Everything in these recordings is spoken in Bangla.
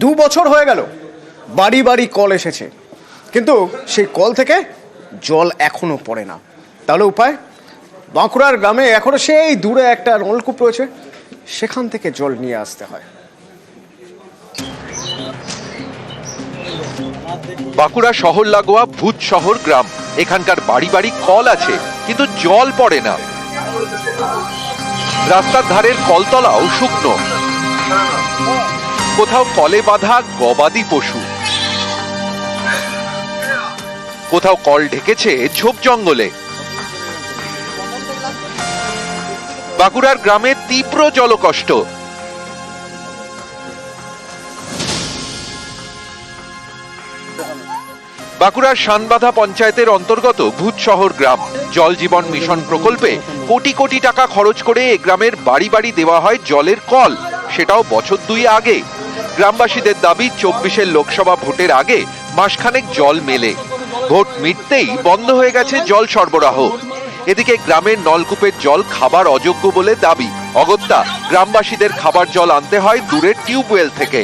2 বছর হয়ে গেল, বাড়ি বাড়ি কল এসেছে, কিন্তু সেই কল থেকে জল এখনো পড়ে না। তাহলে উপায়? বাঁকুড়ার গ্রামে এখনো সেই দূরে একটা নলকূপ রয়েছে, সেখান থেকে জল নিয়ে আসতে হয়। বাঁকুড়া শহর লাগোয়া ভূত শহর গ্রাম। এখানকার বাড়ি বাড়ি কল আছে, কিন্তু জল পড়ে না। রাস্তার ধারের কলতলাও শুকনো, কোথাও কলে বাঁধা গবাদি পশু, কোথাও কল ঢেকেছে ঝোপ জঙ্গলে। বাঁকুড়ার গ্রামে তীব্র জলকষ্ট। বাঁকুড়ার শানবাঁধা পঞ্চায়েতের অন্তর্গত ভূত শহর গ্রাম। জল জীবন মিশন প্রকল্পে কোটি কোটি টাকা খরচ করে এ গ্রামের বাড়ি বাড়ি দেওয়া হয় জলের কল, সেটাও বছর 2 আগে। গ্রামবাসীদের দাবি 24-এর লোকসভা ভোটের আগে মাসখানেক জল মেলে, ভোট মিটতেই বন্ধ হয়ে গেছে জল সরবরাহ। এদিকে গ্রামের নলকূপের জল খাবার অযোগ্য বলে দাবি। অগত্যা গ্রামবাসীদের খাবার জল আনতে হয় দূরের টিউবওয়েল থেকে।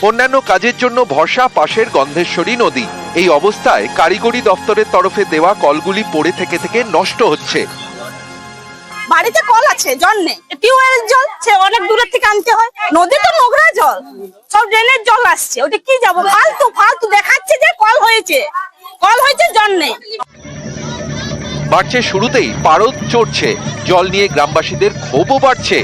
অন্যান্য কাজের জন্য ভরসা পাশের গন্ধেশ্বরী নদী। এই অবস্থায় কারিগরি দপ্তরের তরফে দেওয়া কলগুলি পড়ে থেকে থেকে নষ্ট হচ্ছে। বাড়িতে কল আছে, জল নেই, টিউবওয়েল জল সে অনেক দূরের থেকে আনতে হয়। নদী তো নোংরা জল, সব ড্রেনের জল আসছে, ওটা কি যাবো? ফালতু ফালতু দেখাচ্ছে যে কল হয়েছে, জল নেই। বাড়ছে শুরুতেই পারদ চড়ছে, জল নিয়ে গ্রামবাসীদের ক্ষোভও বাড়ছে।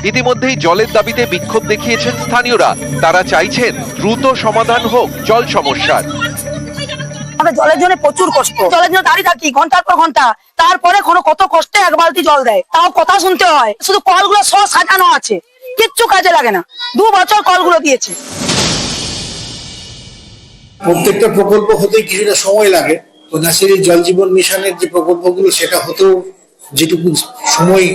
ইতিমধ্যেই জলের দাবিতে বিক্ষোভ দেখিয়েছেন স্থানীয়রা। তারা চাইছেন দ্রুত সমাধান হোক জল সমস্যার। আমরা জলের জন্য প্রচুর কষ্ট, জলের জন্য দাঁড়িয়ে থাকি ঘন্টার পর ঘন্টা, তারপরে কত কষ্টে 1 বালতি জল দেয়, তাও কথা শুনতে হয়। শুধু কলগুলো সব সাজানো আছে, কিচ্ছু কাজে লাগে না। 2 বছর কলগুলো দিয়েছে। প্রত্যেকটা প্রকল্প হতে কিছুটা সময় লাগে। কন্যাশ্রী জল জীবন মিশনের যে প্রকল্পগুলো সেটা হতেও যেটুকু সময়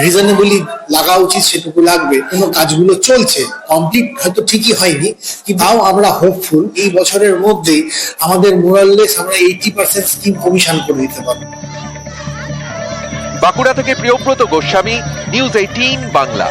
রিজনেবলি লাগা উচিত সেটুকু লাগবে। কোনো কাজগুলো চলছে, কমপ্লিট হয়তো ঠিকই হয়নি, কিন্তু তাও আমরা হোপফুল এই বছরের মধ্যেই আমাদের মোরাললেস আমরা 80% স্কিম কমিশন করে দিতে পারবো। বাঁকুড়া থেকে প্রিয়ব্রত গোস্বামী, নিউজ 18 বাংলা।